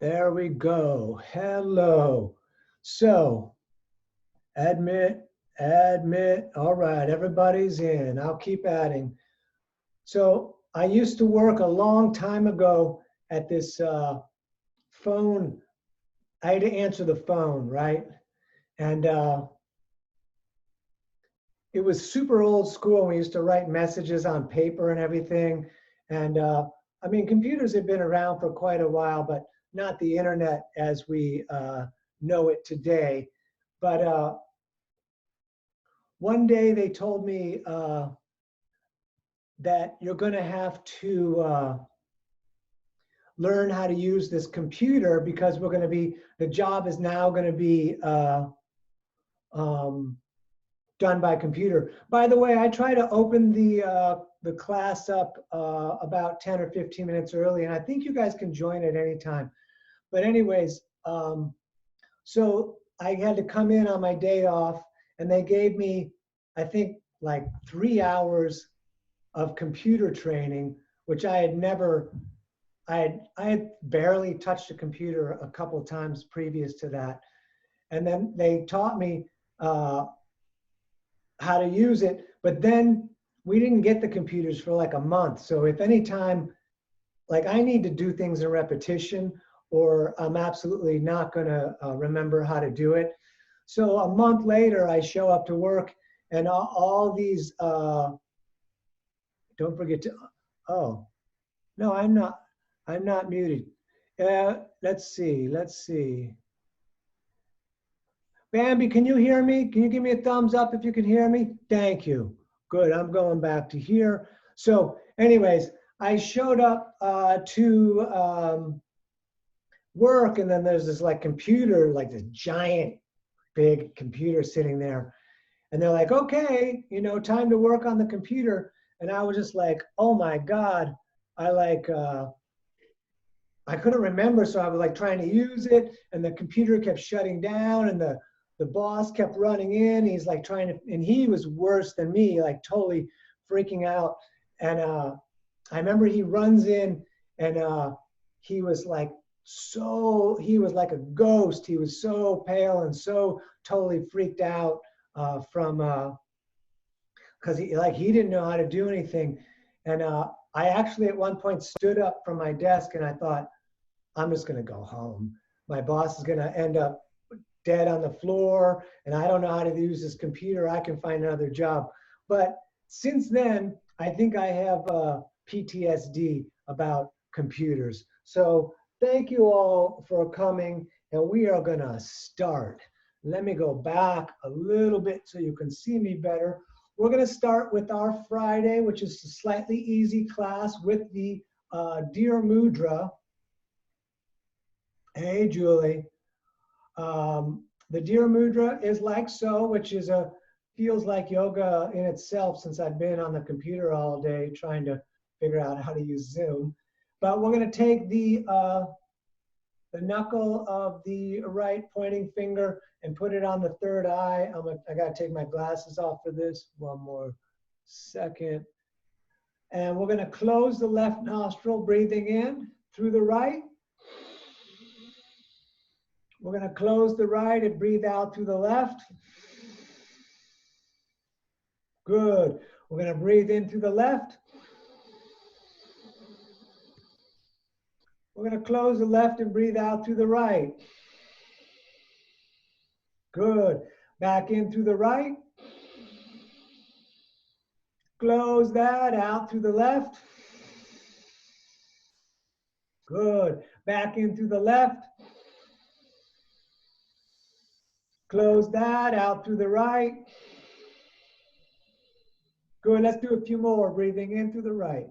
There we go. Hello. So, admit, admit. All right, everybody's in. I'll keep adding. So, I used to work a long time ago at this phone. I had to answer the phone, right? And it was super old school. We used to write messages on paper and everything. And I mean, computers have been around for quite a while, but not the internet as we know it today. But one day they told me that you're going to have to learn how to use this computer because the job is now going to be um, done by computer. By the way, I try to open the class up about 10 or 15 minutes early, and I think you guys can join at any time. But anyways, so I had to come in on my day off, and they gave me, I think, like 3 hours of computer training, which I had never, I had barely touched a computer a couple of times previous to that. And then they taught me how to use it, but then we didn't get the computers for like a month. So if any time, like I need to do things in repetition or I'm absolutely not gonna remember how to do it. So a month later, I show up to work and all these, don't forget to, oh, no, I'm not muted. Let's see. Bambi, can you hear me? Can you give me a thumbs up if you can hear me? Thank you. Good, I'm going back to here. So anyways, I showed up to work and then there's this like computer, like this giant big computer sitting there. And they're like, okay, you know, time to work on the computer. And I was just like, oh my God, I couldn't remember. So I was like trying to use it and the computer kept shutting down and the boss kept running in. He's like trying to, and he was worse than me, like totally freaking out. And I remember he runs in and he was like, he was like a ghost. He was so pale and so totally freaked out because he didn't know how to do anything. And I actually at one point stood up from my desk and I thought, I'm just going to go home. My boss is going to end up dead on the floor and I don't know how to use this computer. I can find another job. But since then, I think I have PTSD about computers. So thank you all for coming and we are going to start. Let me go back a little bit so you can see me better. We're going to start with our Friday, which is a slightly easy class with the Dear Mudra. Hey, Julie. The Dear Mudra is like so, which is feels like yoga in itself since I've been on the computer all day trying to figure out how to use Zoom. But we're going to take the knuckle of the right pointing finger and put it on the third eye. I got to take my glasses off for this. One more second. And we're going to close the left nostril, breathing in through the right. We're going to close the right and breathe out through the left. Good. We're going to breathe in through the left. We're going to close the left and breathe out through the right. Good. Back in through the right. Close that out through the left. Good. Back in through the left. Close that out through the right. Good. Let's do a few more. Breathing in through the right.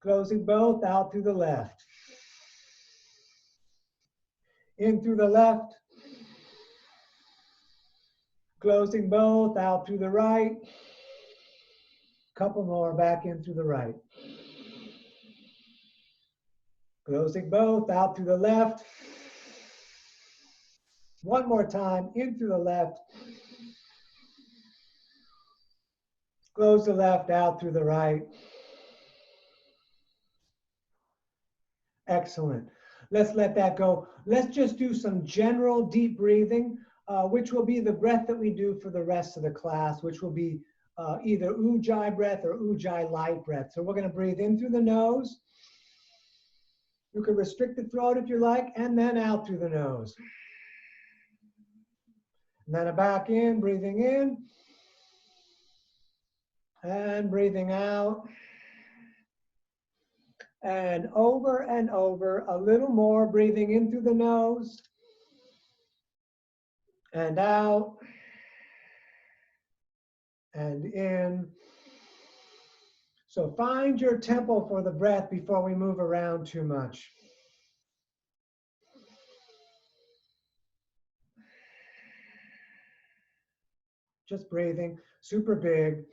Closing both out through the left. In through the left. Closing both out through the right. Couple more back in through the right. Closing both out through the left. One more time, in through the left. Close the left out through the right. Excellent. Let's let that go. Let's just do some general deep breathing, which will be the breath that we do for the rest of the class, which will be either ujjayi breath or ujjayi light breath. So we're going to breathe in through the nose. You can restrict the throat if you like, and then out through the nose. And then back in, breathing in, and breathing out. And over, a little more, breathing in through the nose, and out, and in. So find your tempo for the breath before we move around too much. Just breathing, super big.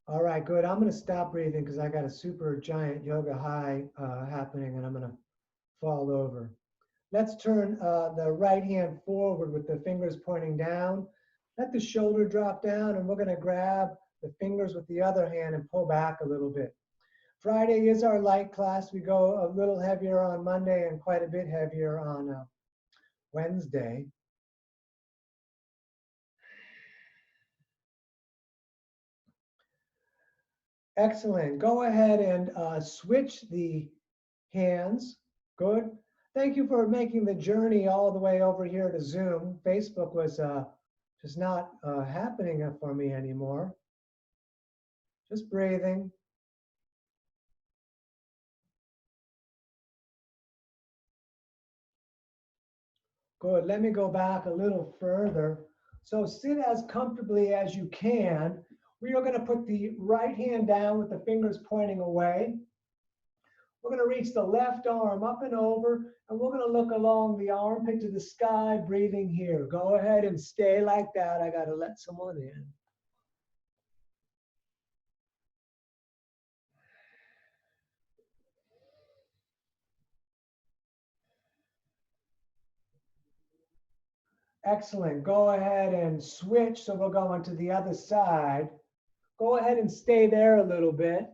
All right, good. I'm going to stop breathing because I got a super giant yoga high happening and I'm going to fall over. Let's turn the right hand forward with the fingers pointing down. Let the shoulder drop down and we're going to grab the fingers with the other hand and pull back a little bit. Friday is our light class. We go a little heavier on Monday and quite a bit heavier on Wednesday. Excellent. Go ahead and switch the hands. Good. Thank you for making the journey all the way over here to Zoom. Facebook was just not happening for me anymore. Just breathing. Good. Let me go back a little further. So sit as comfortably as you can. We are going to put the right hand down with the fingers pointing away. We're going to reach the left arm up and over, and we're going to look along the armpit to the sky, breathing here. Go ahead and stay like that. I got to let someone in. Excellent. Go ahead and switch. So we'll go on to the other side. Go ahead and stay there a little bit.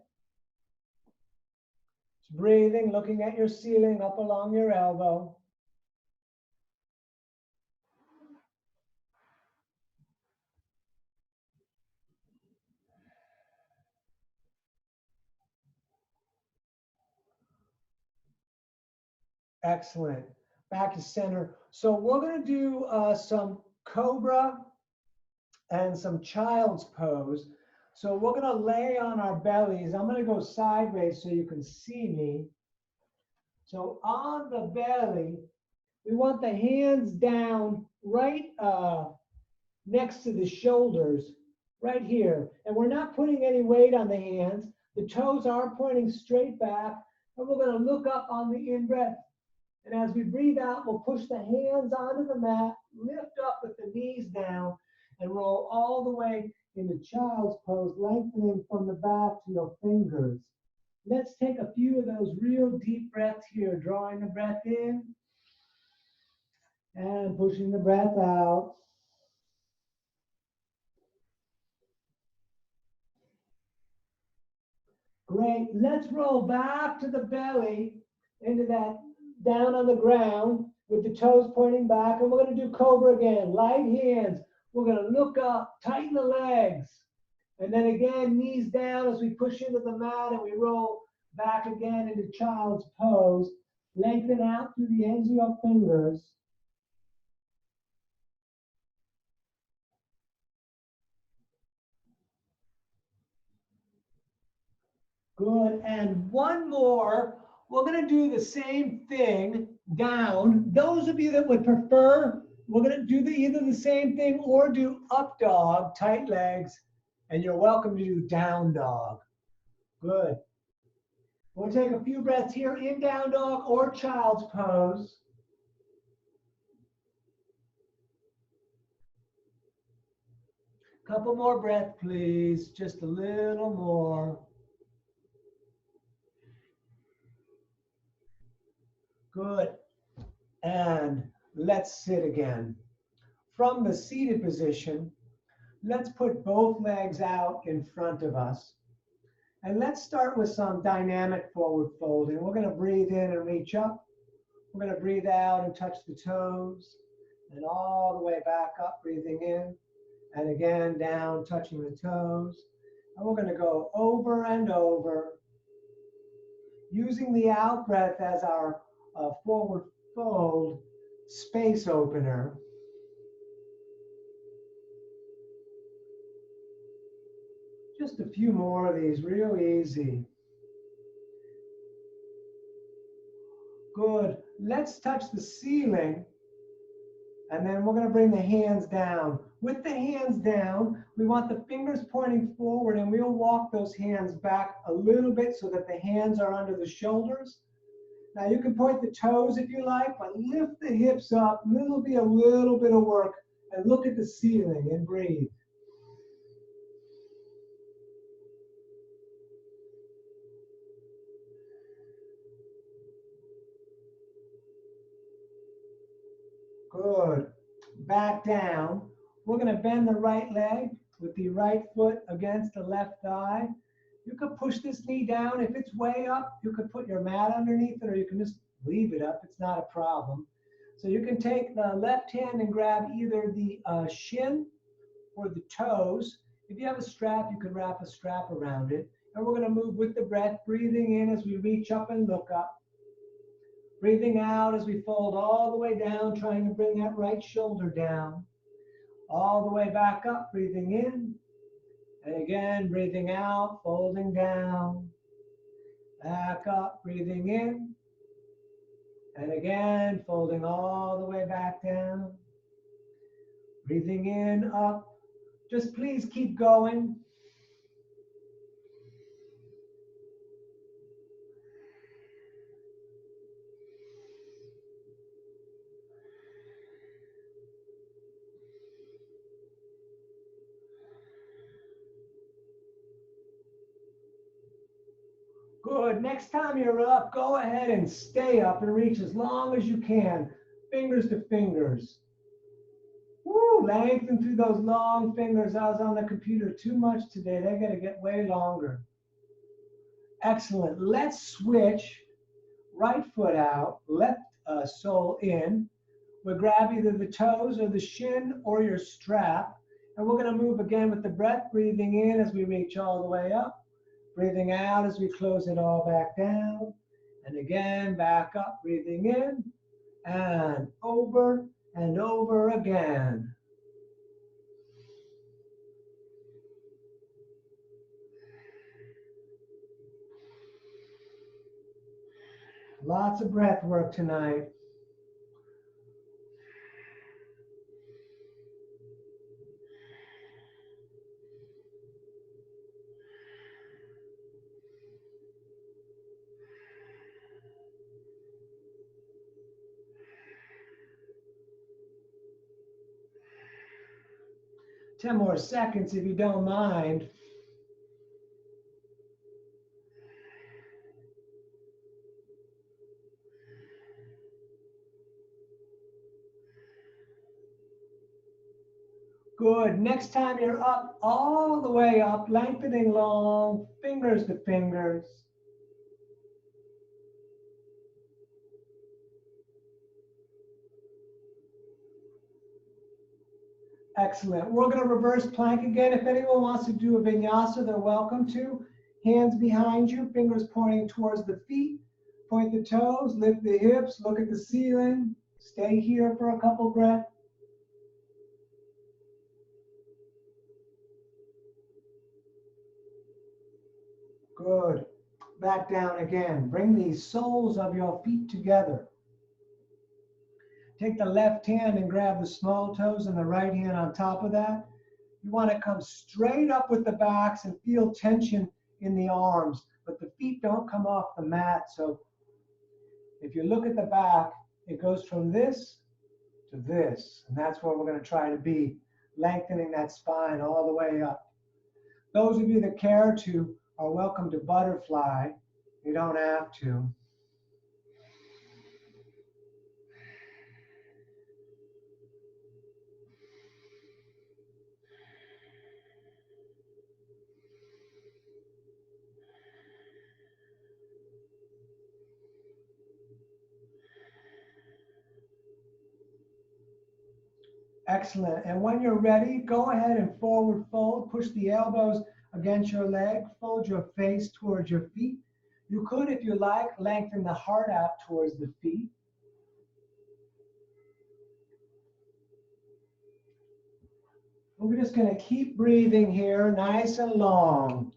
Just breathing, looking at your ceiling up along your elbow. Excellent. Back to center. So we're going to do some cobra and some child's pose. So we're going to lay on our bellies. I'm going to go sideways so you can see me. So on the belly, we want the hands down right next to the shoulders, right here. And we're not putting any weight on the hands. The toes are pointing straight back. And we're going to look up on the in-breath. And as we breathe out, we'll push the hands onto the mat, lift up with the knees down, and roll all the way into child's pose, lengthening from the back to your fingers. Let's take a few of those real deep breaths here, drawing the breath in and pushing the breath out. Great. Let's roll back to the belly, into that down on the ground with the toes pointing back. And we're going to do cobra again. Light hands. We're going to look up, tighten the legs. And then again, knees down as we push into the mat and we roll back again into child's pose. Lengthen out through the ends of your fingers. Good. And one more. We're going to do the same thing down. Those of you that would prefer, we're going to do either the same thing or do up dog, tight legs, and you're welcome to do down dog. Good. We'll take a few breaths here in down dog or child's pose. Couple more breaths, please. Just a little more. Good. And let's sit again. From the seated position, Let's put both legs out in front of us. And let's start with some dynamic forward folding. We're going to breathe in and reach up. We're going to breathe out and touch the toes. And all the way back up, breathing in. And again, down, touching the toes. And we're going to go over and over, using the out breath as our forward fold space opener. Just a few more of these, real easy. Good. Let's touch the ceiling, and then we're going to bring the hands down. With the hands down, we want the fingers pointing forward, and we'll walk those hands back a little bit so that the hands are under the shoulders. Now you can point the toes if you like, but lift the hips up. This will be a little bit of work, and look at the ceiling and breathe. Good. Back down. We're going to bend the right leg with the right foot against the left thigh. You could push this knee down. If it's way up, you could put your mat underneath it, or you can just leave it up. It's not a problem. So you can take the left hand and grab either the shin or the toes. If you have a strap, you could wrap a strap around it. And we're going to move with the breath, breathing in as we reach up and look up. Breathing out as we fold all the way down, trying to bring that right shoulder down. All the way back up, breathing in. And again, breathing out, folding down. Back up, breathing in. And again, folding all the way back down. Breathing in, up. Just please keep going. Good. Next time you're up, go ahead and stay up and reach as long as you can. Fingers to fingers. Woo, lengthen through those long fingers. I was on the computer too much today. They got to get way longer. Excellent. Let's switch. Right foot out, left sole in. We'll grab either the toes or the shin or your strap. And we're going to move again with the breath, breathing in as we reach all the way up. Breathing out as we close it all back down. And again, back up, breathing in. And over again. Lots of breath work tonight. Ten more seconds if you don't mind. Good. Next time you're up, all the way up, lengthening long, fingers to fingers. Excellent. We're going to reverse plank again. If anyone wants to do a vinyasa, they're welcome to. Hands behind you, fingers pointing towards the feet. Point the toes, lift the hips, look at the ceiling. Stay here for a couple breaths. Good. Back down again. Bring the soles of your feet together. Take the left hand and grab the small toes and the right hand on top of that. You want to come straight up with the backs and feel tension in the arms, but the feet don't come off the mat. So if you look at the back, it goes from this to this, and that's where we're going to try to be, lengthening that spine all the way up. Those of you that care to are welcome to butterfly. You don't have to. Excellent. And when you're ready, go ahead and forward fold. Push the elbows against your leg. Fold your face towards your feet. You could, if you like, lengthen the heart out towards the feet. We're just going to keep breathing here, nice and long.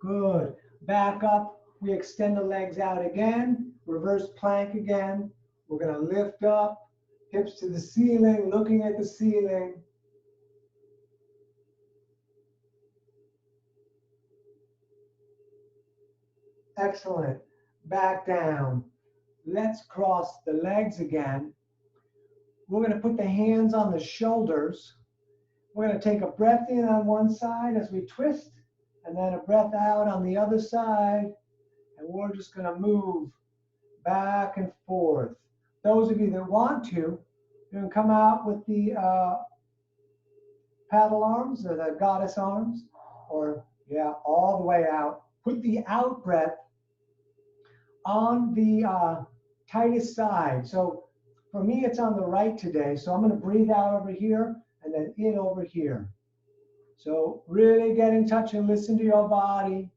Good. Back up. We extend the legs out again. Reverse plank again. We're going to lift up, hips to the ceiling, looking at the ceiling. Excellent. Back down. Let's cross the legs again. We're going to put the hands on the shoulders. We're going to take a breath in on one side as we twist, and then a breath out on the other side. And we're just going to move back and forth. Those of you that want to, you can come out with the paddle arms or the goddess arms, or yeah, all the way out. Put the out breath on the tightest side. So for me, it's on the right today. So I'm going to breathe out over here and then in over here. So really get in touch and listen to your body.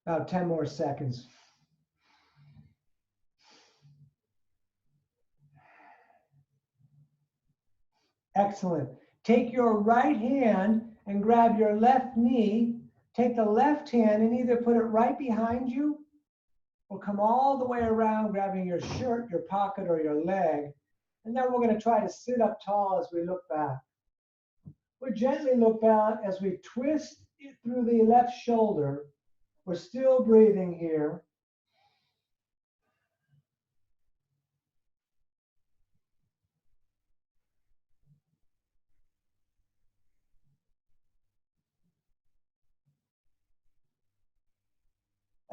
About 10 more seconds. Excellent. Take your right hand and grab your left knee. Take the left hand and either put it right behind you or come all the way around, grabbing your shirt, your pocket, or your leg. And then we're going to try to sit up tall as we look back. We gently look back as we twist it through the left shoulder. We're still breathing here.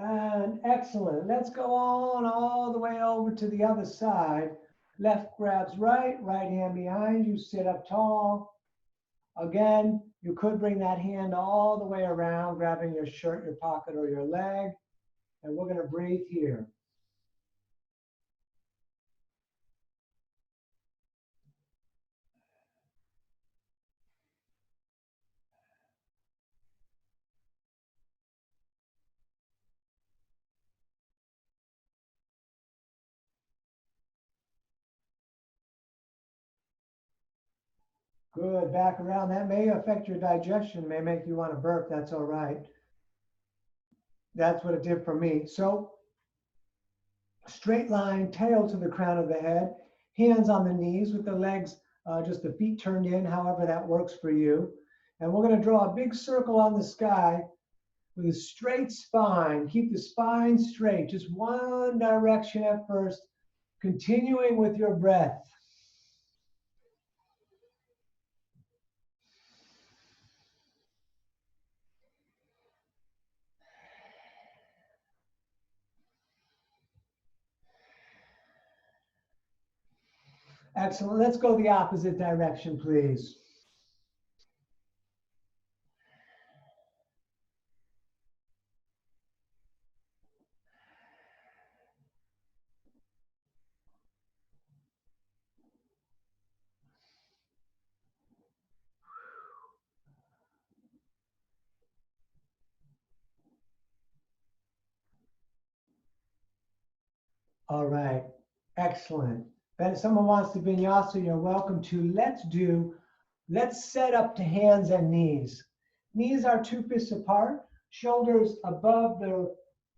And excellent. Let's go on all the way over to the other side. Left grabs right, right hand behind you, sit up tall. Again, you could bring that hand all the way around, grabbing your shirt, your pocket, or your leg. And we're going to breathe here. Good, back around. That may affect your digestion, may make you want to burp. That's all right. That's what it did for me. So straight line, tail to the crown of the head, hands on the knees with the legs, just the feet turned in, however that works for you. And we're going to draw a big circle on the sky with a straight spine. Keep the spine straight, just one direction at first, continuing with your breath. Excellent. Let's go the opposite direction, please. All right. Excellent. Then if someone wants to vinyasa, you're welcome to. Let's set up to hands and knees. Knees are 2 fists apart, shoulders above the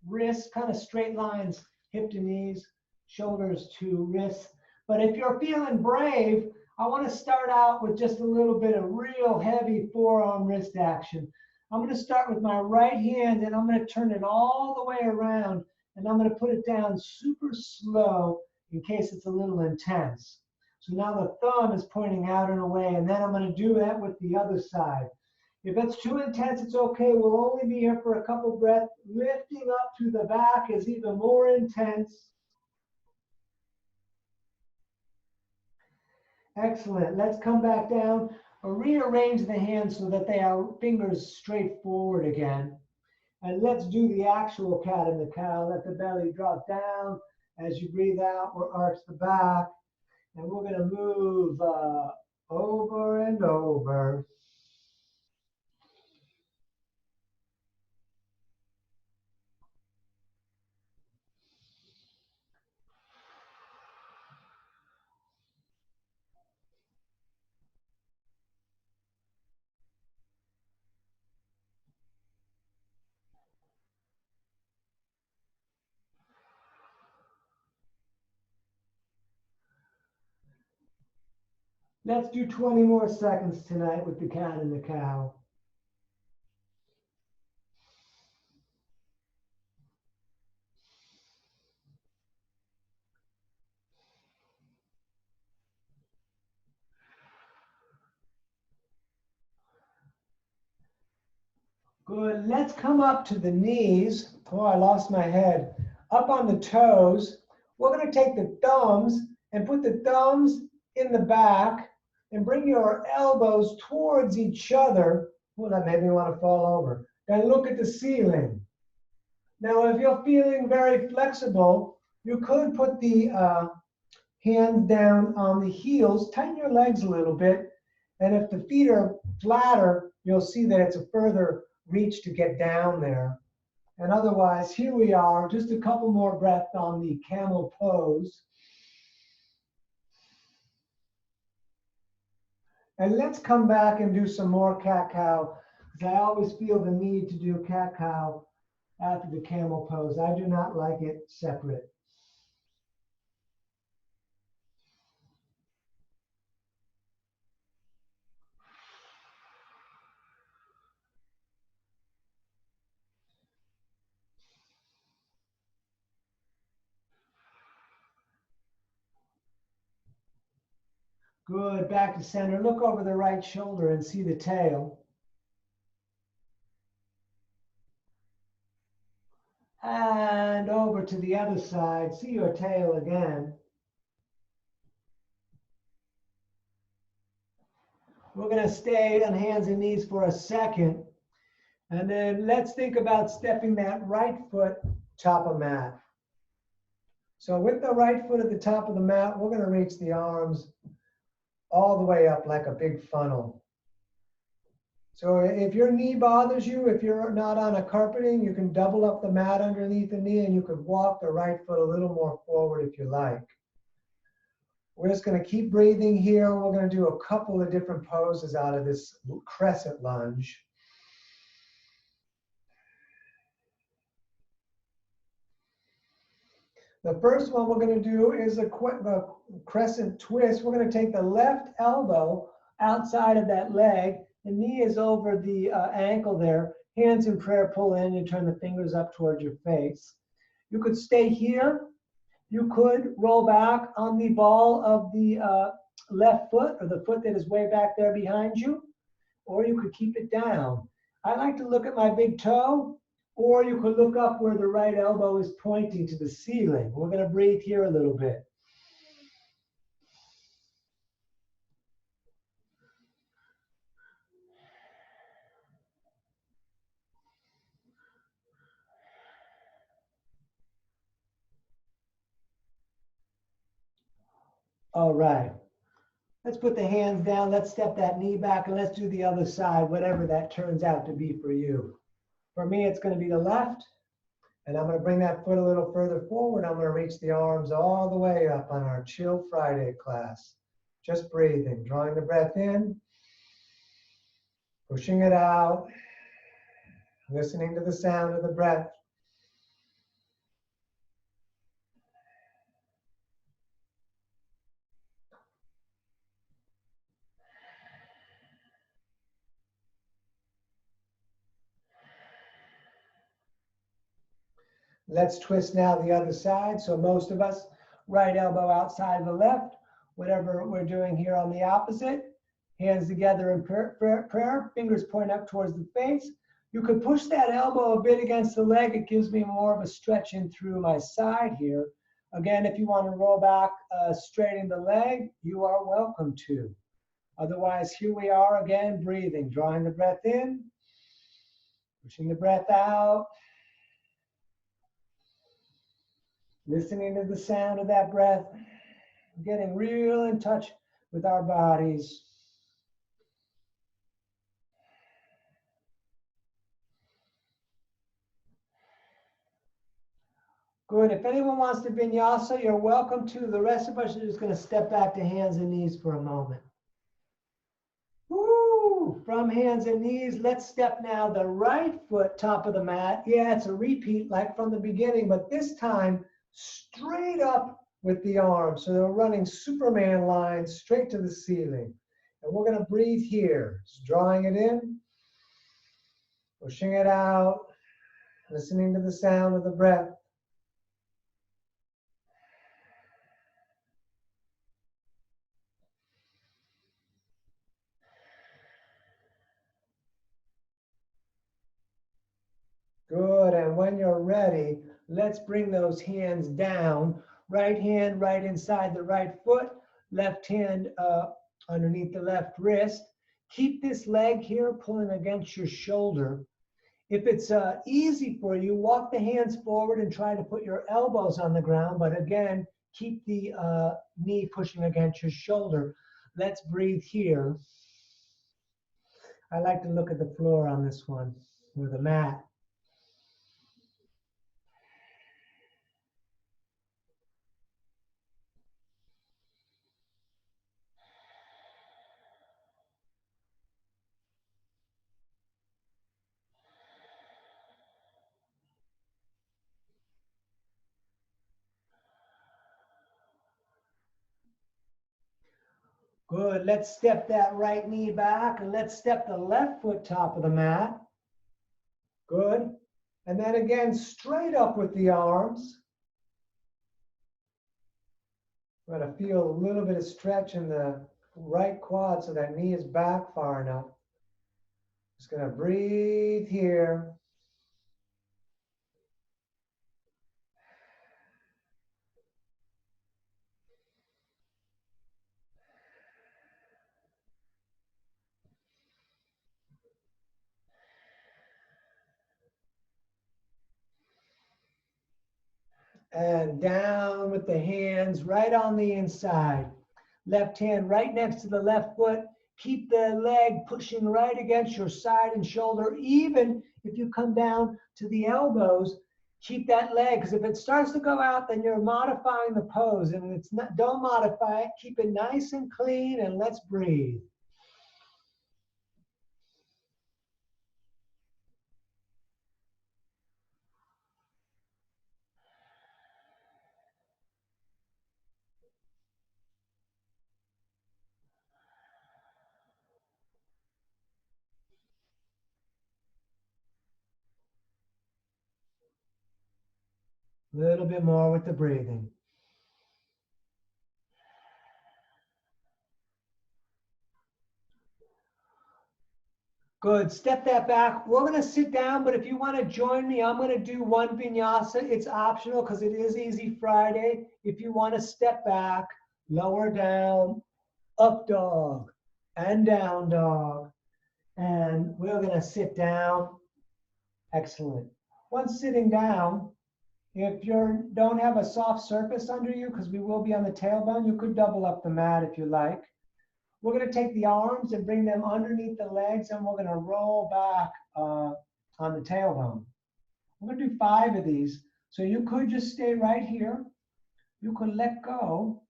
wrists, kind of straight lines, hip to knees, shoulders to wrists. But if you're feeling brave, I want to start out with just a little bit of real heavy forearm wrist action. I'm going to start with my right hand and I'm going to turn it all the way around And I'm going to put it down super slow in case it's a little intense. So now the thumb is pointing out and away, and then I'm going to do that with the other side. If it's too intense, it's okay. We'll only be here for a couple breaths. Lifting up to the back is even more intense. Excellent. Let's come back down. Rearrange the hands so that they are fingers straight forward again. And let's do the actual cat in the cow. Let the belly drop down. As you breathe out, we'll arch the back. And we're going to move over and over. Let's do 20 more seconds tonight with the cat and the cow. Good. Let's come up to the knees. Oh, I lost my head. Up on the toes. We're going to take the thumbs and put the thumbs in the back and bring your elbows towards each other. Well, that made me want to fall over. Then look at the ceiling. Now, if you're feeling very flexible, you could put the hands down on the heels, tighten your legs a little bit. And if the feet are flatter, you'll see that it's a further reach to get down there. And otherwise, here we are, just a couple more breaths on the camel pose. And let's come back and do some more cat-cow, because I always feel the need to do cat-cow after the camel pose. I do not like it separate. Good, back to center. Look over the right shoulder and see the tail. And over to the other side, see your tail again. We're going to stay on hands and knees for a second. And then let's think about stepping that right foot top of mat. So with the right foot at the top of the mat, we're going to reach the arms all the way up like a big funnel. So if your knee bothers you, if you're not on a carpeting, you can double up the mat underneath the knee and you could walk the right foot a little more forward if you like. We're just going to keep breathing here. We're going to do a couple of different poses out of this crescent lunge. The first one we're going to do is a crescent twist. We're going to take the left elbow outside of that leg. The knee is over the ankle there. Hands in prayer, pull in and turn the fingers up towards your face. You could stay here. You could roll back on the ball of the left foot or the foot that is way back there behind you, or you could keep it down. I like to look at my big toe, or you could look up where the right elbow is pointing to the ceiling. We're going to breathe here a little bit. All right. Let's put the hands down. Let's step that knee back and let's do the other side, whatever that turns out to be for you. For me, it's going to be the left. And I'm going to bring that foot a little further forward. I'm going to reach the arms all the way up on our Chill Friday class. Just breathing, drawing the breath in, pushing it out, listening to the sound of the breath. Let's twist now the other side. So most of us, right elbow outside of the left, whatever we're doing here on the opposite. Hands together in prayer, fingers point up towards the face. You could push that elbow a bit against the leg. It gives me more of a stretch in through my side here. Again, if you want to roll back, straighten the leg, you are welcome to. Otherwise, here we are again, breathing, drawing the breath in, pushing the breath out, listening to the sound of that breath, getting real in touch with our bodies. Good. If anyone wants to vinyasa, you're welcome to. The rest of us are just going to step back to hands and knees for a moment. Woo! From hands and knees, let's step now the right foot top of the mat. Yeah, it's a repeat like from the beginning, but this time straight up with the arms. So they're running Superman lines straight to the ceiling. And we're going to breathe here. Just drawing it in, pushing it out, listening to the sound of the breath. Good, and when you're ready, let's bring those hands down. Right hand right inside the right foot, left hand underneath the left wrist. Keep this leg here pulling against your shoulder. If it's easy for you, walk the hands forward and try to put your elbows on the ground, but again, keep the knee pushing against your shoulder. Let's breathe here. I like to look at the floor on this one, or the mat. Good. Let's step that right knee back and let's step the left foot top of the mat. Good. And then again, straight up with the arms. We're going to feel a little bit of stretch in the right quad so that knee is back far enough. Just going to breathe here. And down with the hands right on the inside. Left hand right next to the left foot. Keep the leg pushing right against your side and shoulder. Even if you come down to the elbows, keep that leg, because if it starts to go out, then you're modifying the pose. And it's not, don't modify it. Keep it nice and clean, and let's breathe. A little bit more with the breathing. Good. Step that back. We're going to sit down, but if you want to join me, I'm going to do one vinyasa. It's optional because it is Easy Friday. If you want to step back, lower down, up dog, and down dog. And we're going to sit down. Excellent. Once sitting down, if you don't have a soft surface under you, because we will be on the tailbone, you could double up the mat if you like. We're going to take the arms and bring them underneath the legs, and we're going to roll back on the tailbone. We're going to do 5 of these. So you could just stay right here. You could let go.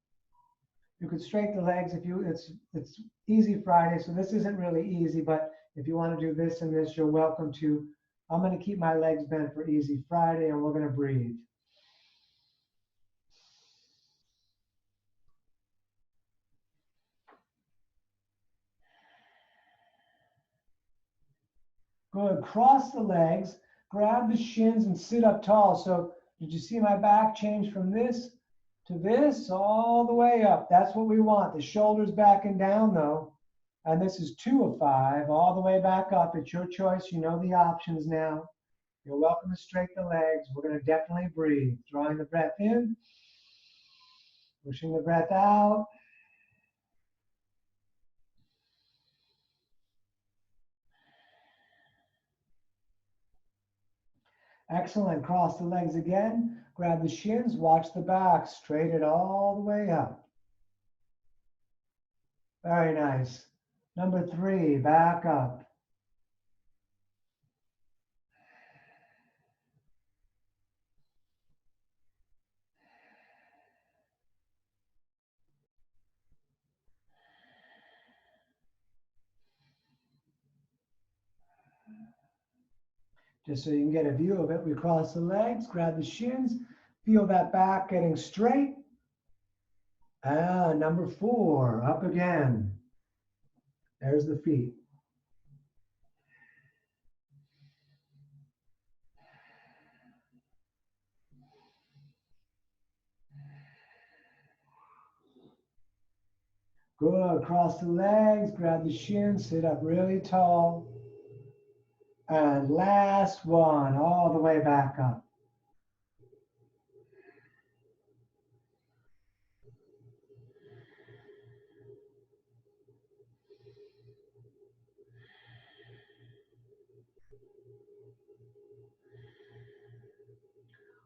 You could straighten the legs if you, it's Easy Friday, so this isn't really easy, but if you want to do this and this, you're welcome to. I'm going to keep my legs bent for Easy Friday, and we're going to breathe. Good. Cross the legs, grab the shins and sit up tall. So Did you see my back change from this to this all the way up? That's what we want. The shoulders backing down though. And this is 2 of 5, all the way back up. It's your choice. You know the options now. You're welcome to straighten the legs. We're going to definitely breathe. Drawing the breath in, pushing the breath out. Excellent. Cross the legs again. Grab the shins. Watch the back. Straight it all the way up. Very nice. Number 3, back up. Just so you can get a view of it, we cross the legs, grab the shins, feel that back getting straight. Number 4, up again. There's the feet. Good. Cross the legs, grab the shins, sit up really tall. And last one, all the way back up.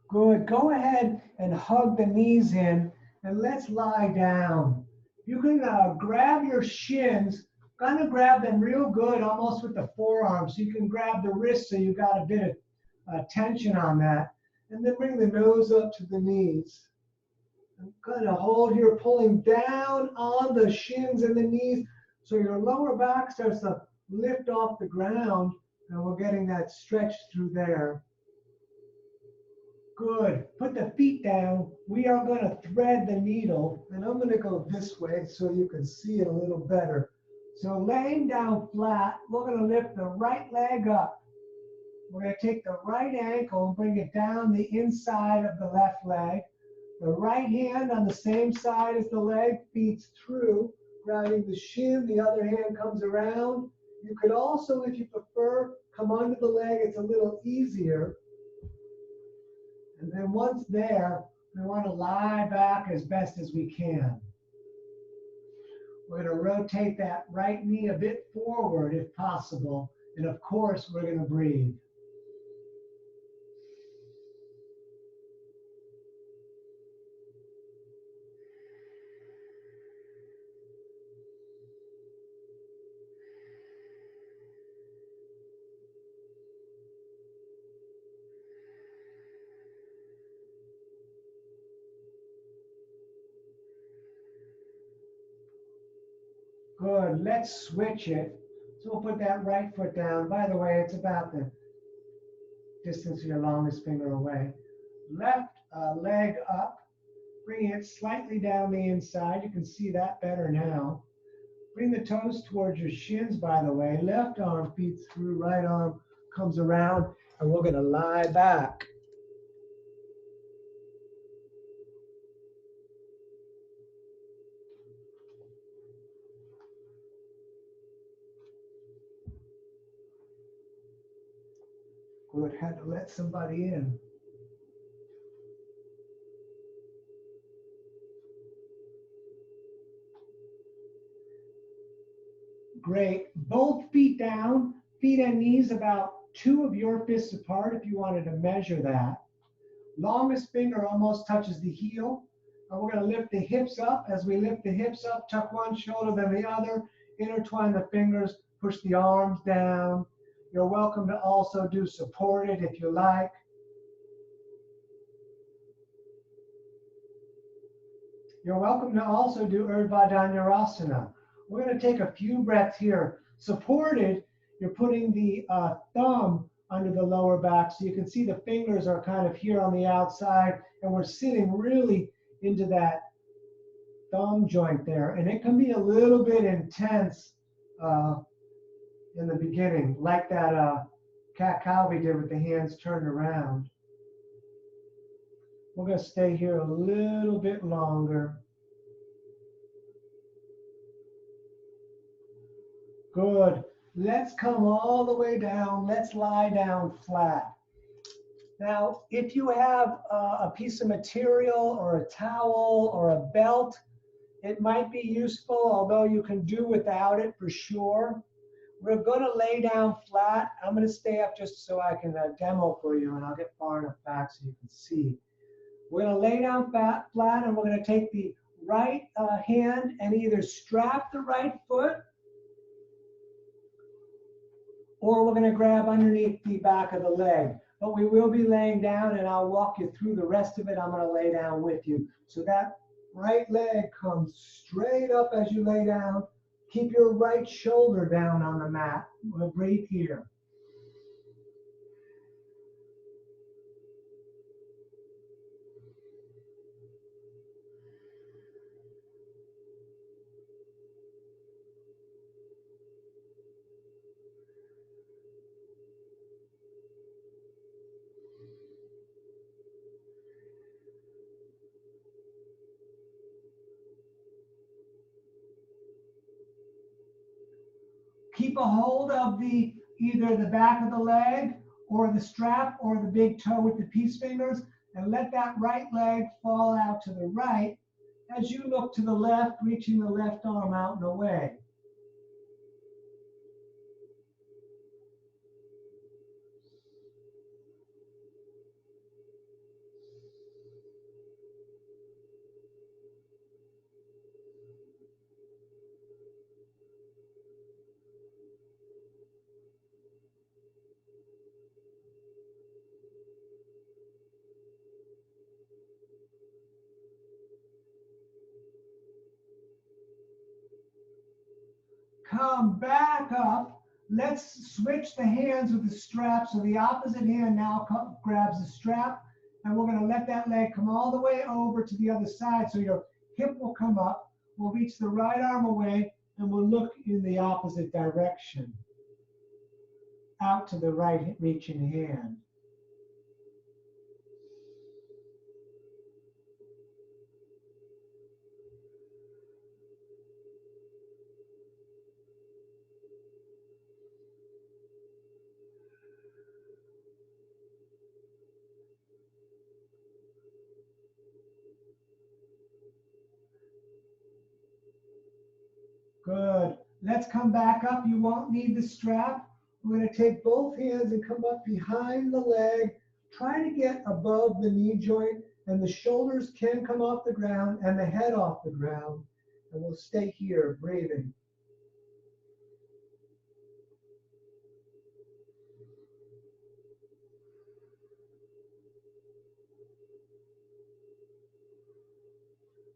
Good. Go ahead and hug the knees in, and let's lie down. You can grab your shins, kind of grab them real good, almost with the forearms. So you can grab the wrist so you got a bit of tension on that. And then bring the nose up to the knees. And kind of hold here, pulling down on the shins and the knees so your lower back starts to lift off the ground, and we're getting that stretch through there. Good. Put the feet down. We are going to thread the needle, and I'm going to go this way so you can see it a little better. So laying down flat, we're going to lift the right leg up. We're going to take the right ankle and bring it down the inside of the left leg. The right hand on the same side as the leg feeds through, grabbing the shin. The other hand comes around. You could also, if you prefer, come onto the leg. It's a little easier. And then once there, we want to lie back as best as we can. We're going to rotate that right knee a bit forward if possible. And of course, we're going to breathe. Good. Let's switch it. So we'll put that right foot down. By the way, it's about the distance of your longest finger away. Left leg up, bringing it slightly down the inside. You can see that better now. Bring the toes towards your shins, by the way. Left arm feeds through, right arm comes around, and we're going to lie back. Good. Had to let somebody in. Great. Both feet down, feet and knees about 2 of your fists apart if you wanted to measure that. Longest finger almost touches the heel. And we're going to lift the hips up. As we lift the hips up, tuck one shoulder, then the other. Intertwine the fingers, push the arms down. You're welcome to also do supported if you like. You're welcome to also do Urdhva Dhanurasana. We're going to take a few breaths here. Supported, you're putting the thumb under the lower back so you can see the fingers are kind of here on the outside, and we're sitting really into that thumb joint there. And it can be a little bit intense in the beginning, like that cat-cow we did with the hands turned around. We're going to stay here a little bit longer. Good. Let's come all the way down. Let's lie down flat. Now, if you have a piece of material or a towel or a belt, it might be useful, although you can do without it for sure. We're going to lay down flat. I'm going to stay up just so I can demo for you, and I'll get far enough back so you can see. We're going to lay down flat, and we're going to take the right hand and either strap the right foot, or we're going to grab underneath the back of the leg. But we will be laying down, and I'll walk you through the rest of it. I'm going to lay down with you. So that right leg comes straight up as you lay down. Keep your right shoulder down on the mat. We'll breathe here. Keep a hold of either the back of the leg or the strap or the big toe with the peace fingers, and let that right leg fall out to the right as you look to the left, reaching the left arm out and away. Come back up. Let's switch the hands with the strap. So the opposite hand now grabs the strap, and we're going to let that leg come all the way over to the other side. So your hip will come up. We'll reach the right arm away, and we'll look in the opposite direction, out to the right reaching hand. Good. Let's come back up. You won't need the strap. We're going to take both hands and come up behind the leg. Try to get above the knee joint, and the shoulders can come off the ground and the head off the ground. And we'll stay here, breathing.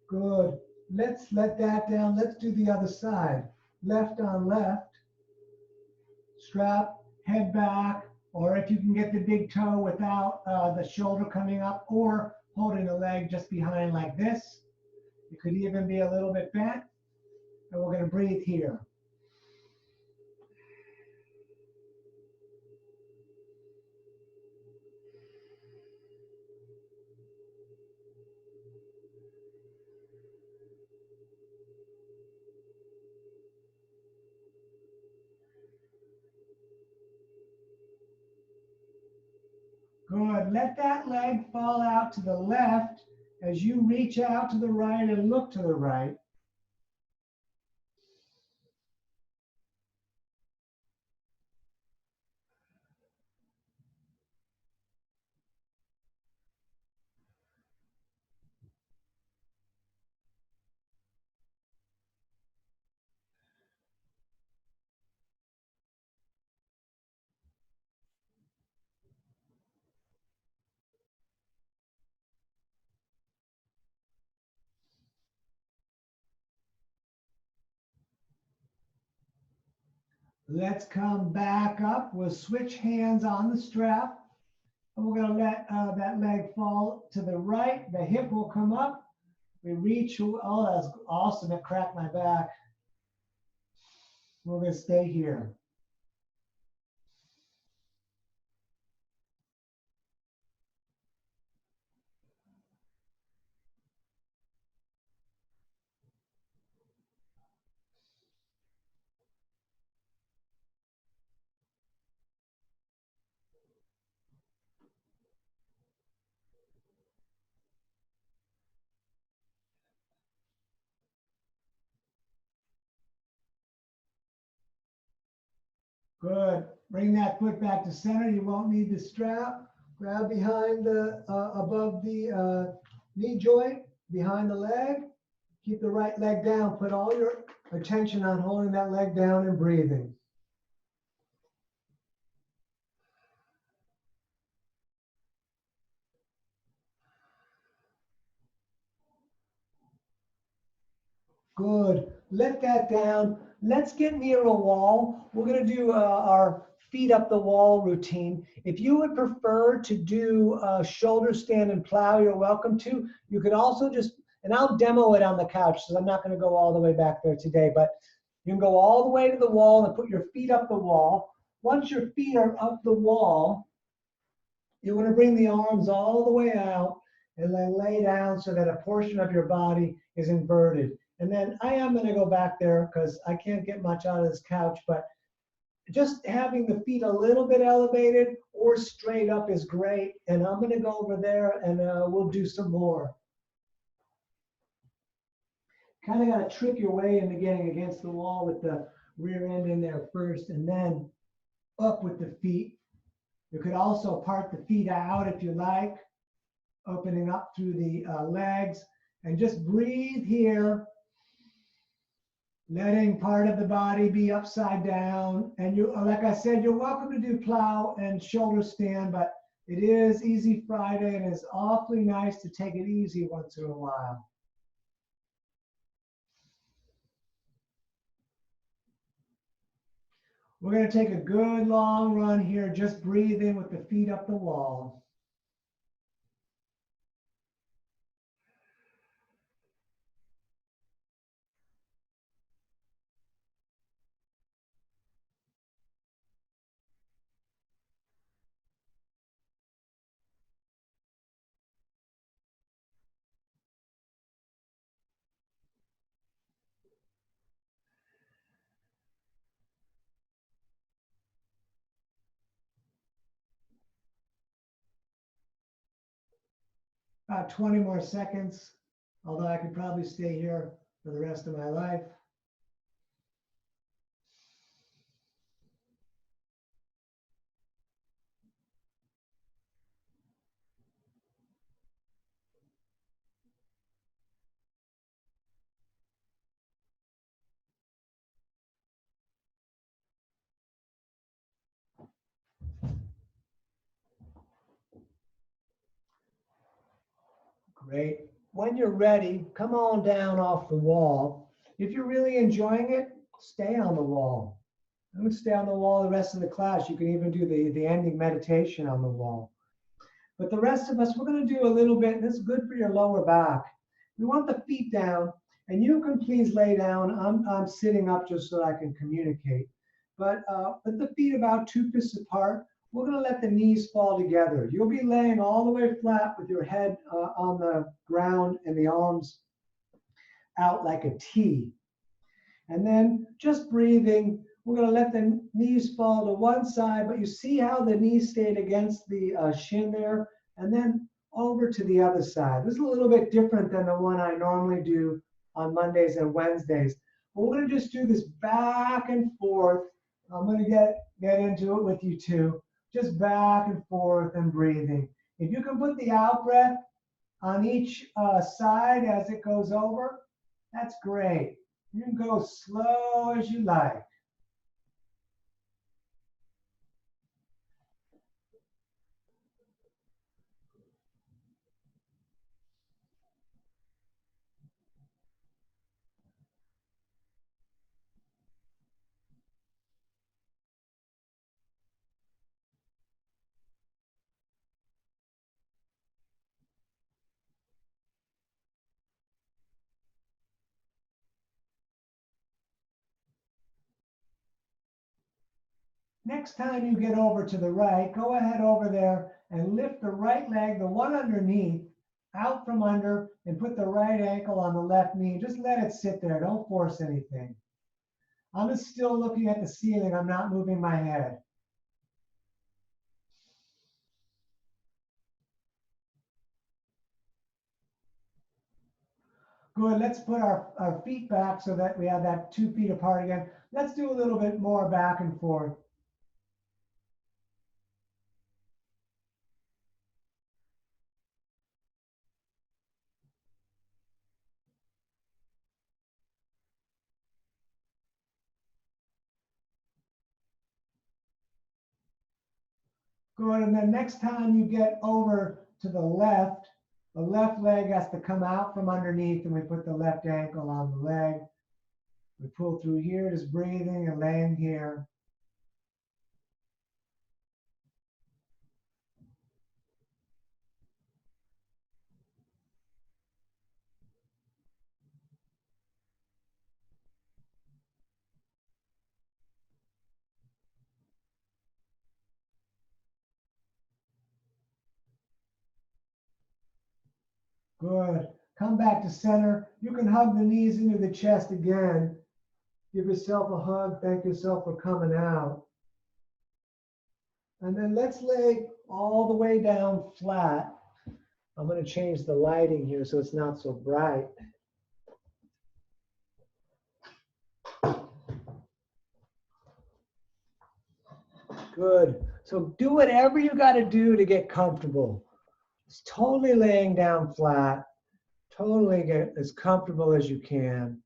Good. Let's let that down. Let's do the other side. Left on left. Strap, head back, or if you can get the big toe without the shoulder coming up, or holding the leg just behind like this. It could even be a little bit bent. And we're going to breathe here. Good. Let that leg fall out to the left as you reach out to the right and look to the right. Let's come back up. We'll switch hands on the strap. And we're going to let that leg fall to the right. The hip will come up. We reach. Oh, that's awesome. It cracked my back. We're going to stay here. Good. Bring that foot back to center. You won't need the strap. Grab behind the, above the knee joint, behind the leg. Keep the right leg down. Put all your attention on holding that leg down and breathing. Good. Let that down. Let's get near a wall. We're going to do our feet up the wall routine. If you would prefer to do a shoulder stand and plow, you're welcome to. You could also just, and I'll demo it on the couch, so I'm not going to go all the way back there today, but you can go all the way to the wall and put your feet up the wall. Once your feet are up the wall, you want to bring the arms all the way out and then lay down so that a portion of your body is inverted. And then I am going to go back there because I can't get much out of this couch, but just having the feet a little bit elevated or straight up is great. And I'm going to go over there and we'll do some more. Kind of got to trick your way into getting against the wall with the rear end in there first and then up with the feet. You could also part the feet out if you like, opening up through the legs, and just breathe here, letting part of the body be upside down. And you, like I said, you're welcome to do plow and shoulder stand, but it is Easy Friday and it's awfully nice to take it easy once in a while. We're going to take a good long run here, just breathing with the feet up the wall. About 20 more seconds, although I could probably stay here for the rest of my life. Great. When you're ready, come on down off the wall. If you're really enjoying it, stay on the wall. I'm going to stay on the wall the rest of the class. You can even do the ending meditation on the wall. But the rest of us, we're going to do a little bit, and this is good for your lower back. We want the feet down, and you can please lay down. I'm sitting up just so I can communicate. But put the feet about 2 fists apart. We're going to let the knees fall together. You'll be laying all the way flat with your head on the ground and the arms out like a T. And then just breathing, we're going to let the knees fall to one side, but you see how the knees stayed against the shin there, and then over to the other side. This is a little bit different than the one I normally do on Mondays and Wednesdays. But we're going to just do this back and forth. I'm going to get into it with you too. Just back and forth and breathing. If you can put the out breath on each side as it goes over, that's great. You can go slow as you like. Next time you get over to the right, go ahead over there and lift the right leg, the one underneath, out from under and put the right ankle on the left knee. Just let it sit there. Don't force anything. I'm just still looking at the ceiling. I'm not moving my head. Good. Let's put our feet back so that we have that 2 feet apart again. Let's do a little bit more back and forth. Good, and then next time you get over to the left leg has to come out from underneath, and we put the left ankle on the leg. We pull through here, just breathing and laying here. Good. Come back to center. You can hug the knees into the chest again. Give yourself a hug. Thank yourself for coming out. And then let's lay all the way down flat. I'm going to change the lighting here so it's not so bright. Good. So do whatever you got to do to get comfortable. It's totally laying down flat. Totally get as comfortable as you can.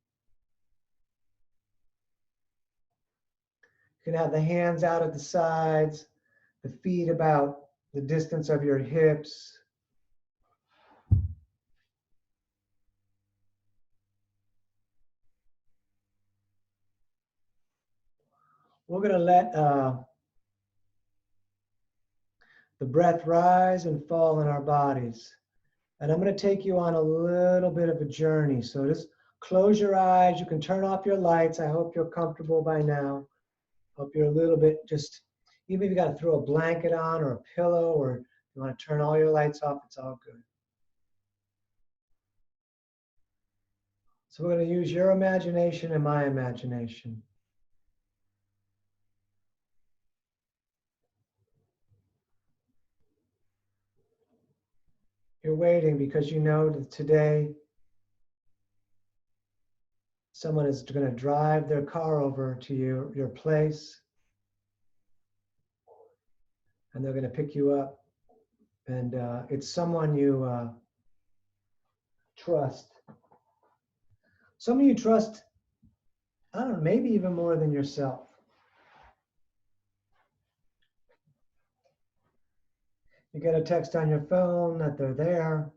You can have the hands out at the sides, the feet about the distance of your hips. We're going to let the breath rise and fall in our bodies. And I'm going to take you on a little bit of a journey. So just close your eyes. You can turn off your lights. I hope you're comfortable by now. Hope you're a little bit just, even if you got to throw a blanket on or a pillow, or you want to turn all your lights off, it's all good. So we're going to use your imagination and my imagination. You're waiting because you know that today someone is going to drive their car over to your place, and they're going to pick you up. And it's someone you trust. Someone you trust, I don't know, maybe even more than yourself. You get a text on your phone that they're there.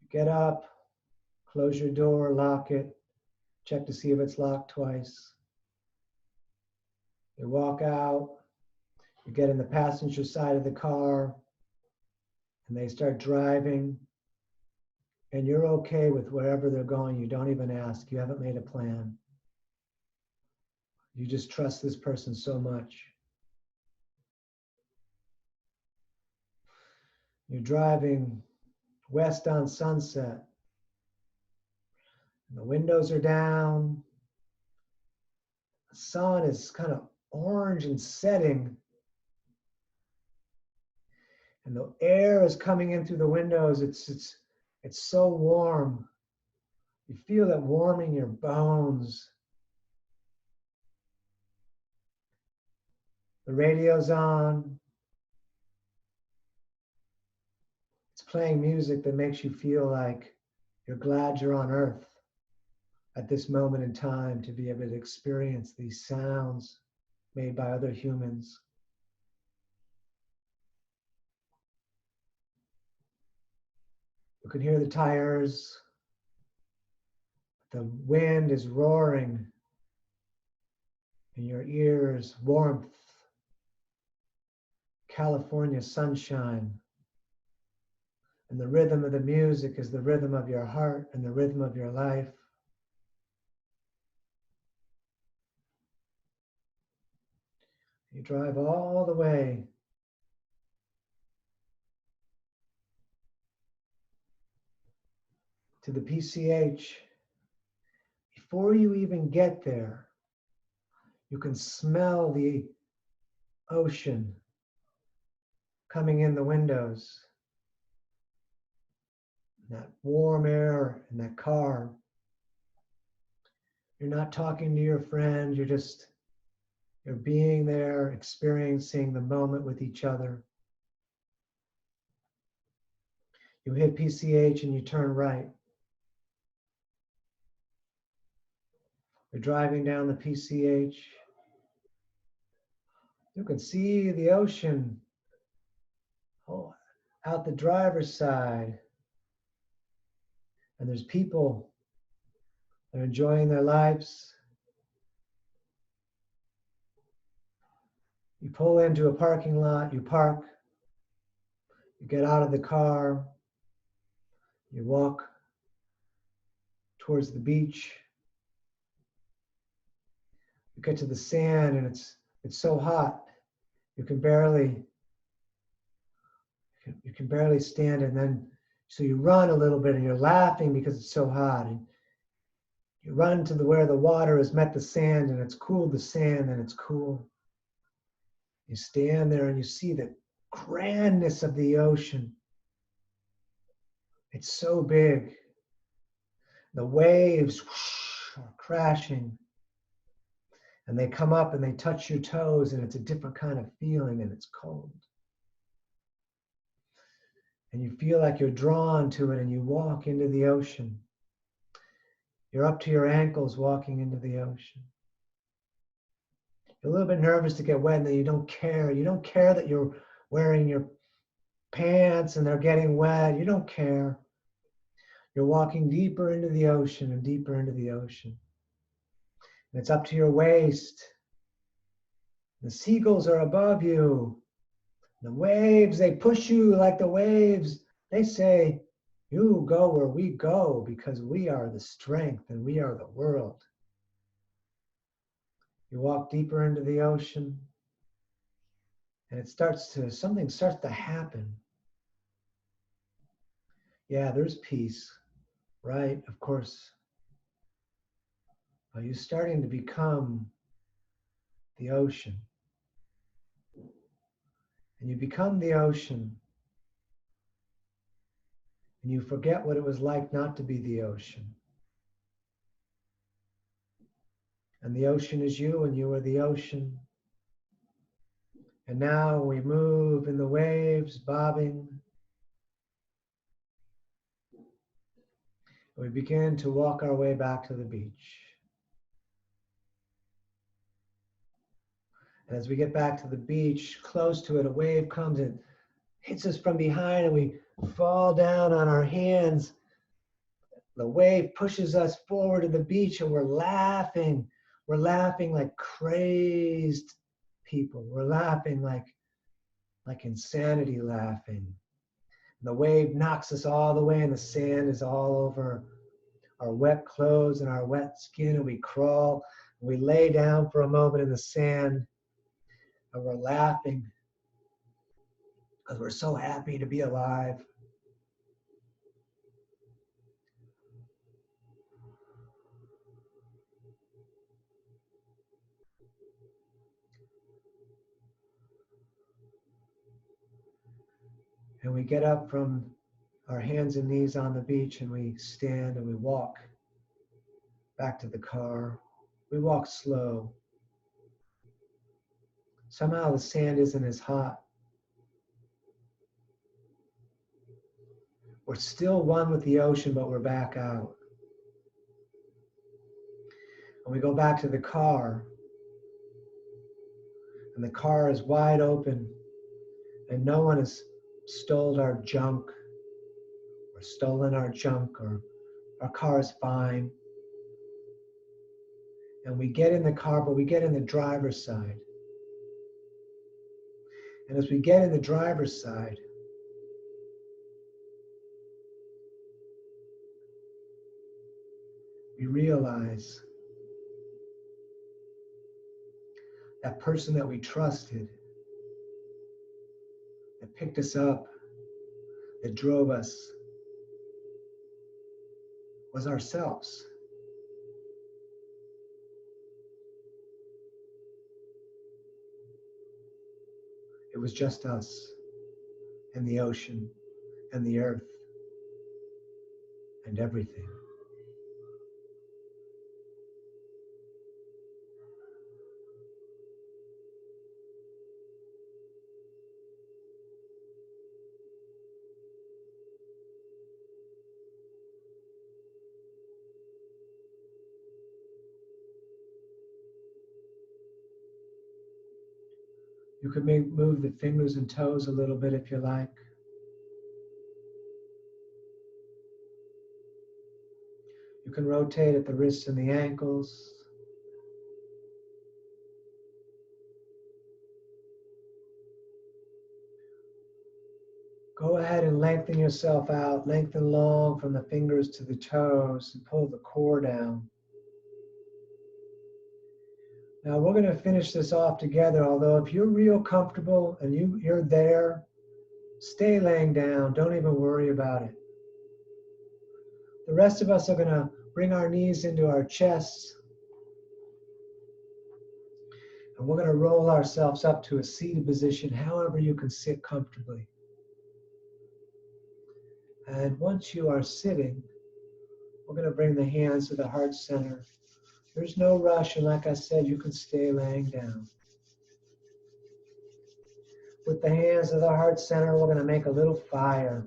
You get up, close your door, lock it, check to see if it's locked twice. You walk out, you get in the passenger side of the car, and they start driving, and you're okay with wherever they're going. You don't even ask. You haven't made a plan. You just trust this person so much. You're driving west on Sunset. And the windows are down. The sun is kind of orange and setting. And the air is coming in through the windows. It's so warm. You feel it warming your bones. The radio's on. It's playing music that makes you feel like you're glad you're on Earth at this moment in time, to be able to experience these sounds made by other humans. You can hear the tires. The wind is roaring in your ears, warmth, California sunshine. And the rhythm of the music is the rhythm of your heart and the rhythm of your life. You drive all the way to the PCH. Before you even get there, you can smell the ocean coming in the windows. That warm air in that car. You're not talking to your friend, you're being there, experiencing the moment with each other. You hit PCH and you turn right. You're driving down the PCH. You can see the ocean out the driver's side. And there's people that are enjoying their lives. You pull into a parking lot, you park, you get out of the car, you walk towards the beach. You get to the sand and it's so hot you can barely stand, and then so you run a little bit and you're laughing because it's so hot, and you run to where the water has met the sand and it's cooled the sand and it's cool. You stand there and you see the grandness of the ocean. It's so big. The waves whoosh, are crashing, and they come up and they touch your toes, and it's a different kind of feeling, and it's cold. And you feel like you're drawn to it, and you walk into the ocean. You're up to your ankles walking into the ocean. You're a little bit nervous to get wet, and then you don't care. You don't care that you're wearing your pants and they're getting wet. You don't care. You're walking deeper into the ocean and deeper into the ocean. And it's up to your waist. The seagulls are above you. The waves, they push you like the waves. They say, you go where we go because we are the strength and we are the world. You walk deeper into the ocean, and something starts to happen. Yeah, there's peace, right? Of course. But you're starting to become the ocean. And you become the ocean, and you forget what it was like not to be the ocean. And the ocean is you, and you are the ocean. And now we move in the waves, bobbing. We begin to walk our way back to the beach. And as we get back to the beach, close to it, a wave comes and hits us from behind, and we fall down on our hands. The wave pushes us forward to the beach, and we're laughing. We're laughing like crazed people. We're laughing like insanity laughing. And the wave knocks us all the way, and the sand is all over our wet clothes and our wet skin, and we crawl. And we lay down for a moment in the sand, and we're laughing because we're so happy to be alive. And we get up from our hands and knees on the beach, and we stand and we walk back to the car. We walk slow. Somehow the sand isn't as hot. We're still one with the ocean, but we're back out. And we go back to the car, and the car is wide open, and no one has stolen our junk or our car is fine. And we get in the car, but we get in the driver's side. And as we get in the driver's side, we realize that person that we trusted, that picked us up, that drove us, was ourselves. It was just us and the ocean and the earth and everything. You can move the fingers and toes a little bit if you like. You can rotate at the wrists and the ankles. Go ahead and lengthen yourself out, lengthen long from the fingers to the toes, and pull the core down. Now we're going to finish this off together, although if you're real comfortable and you're there, stay laying down, don't even worry about it. The rest of us are going to bring our knees into our chests, and we're going to roll ourselves up to a seated position, however you can sit comfortably. And once you are sitting, we're going to bring the hands to the heart center. There's no rush, and like I said, you can stay laying down. With the hands of the heart center, we're going to make a little fire.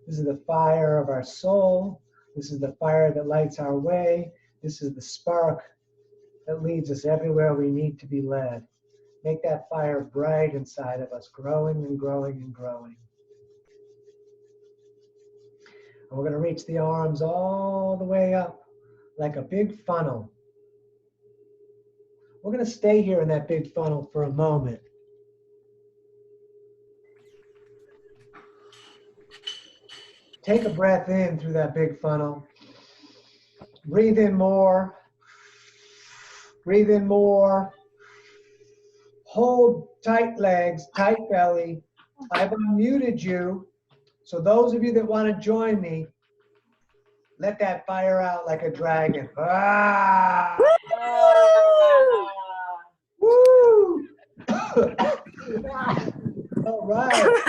This is the fire of our soul. This is the fire that lights our way. This is the spark that leads us everywhere we need to be led. Make that fire bright inside of us, growing and growing and growing. And we're going to reach the arms all the way up like a big funnel. We're going to stay here in that big funnel for a moment. Take a breath in through that big funnel. Breathe in more. Breathe in more. Hold tight legs, tight belly. I've unmuted you. So those of you that want to join me, let that fire out like a dragon. Ah! Woo! All right.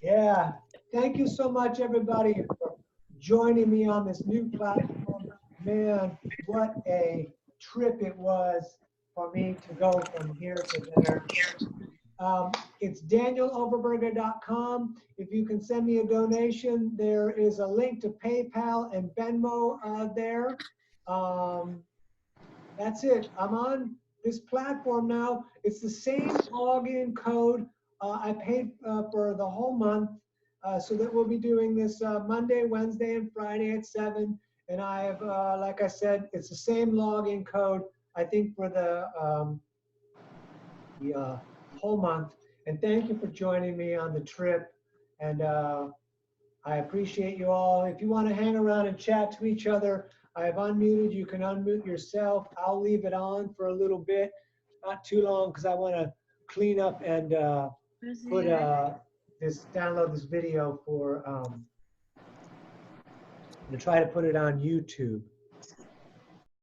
Yeah. Thank you so much, everybody, for joining me on this new platform. Man, what a trip it was for me to go from here to there. It's danieloverberger.com. If you can send me a donation, there is a link to PayPal and Venmo there. That's it. I'm on this platform now. It's the same login code. I paid for the whole month. So that we'll be doing this Monday, Wednesday, and Friday at 7. And I have, like I said, it's the same login code, I think, for the whole month. And thank you for joining me on the trip. And I appreciate you all. If you want to hang around and chat to each other, I have unmuted. You can unmute yourself. I'll leave it on for a little bit, not too long, because I want to clean up and put download this video for to try to put it on YouTube.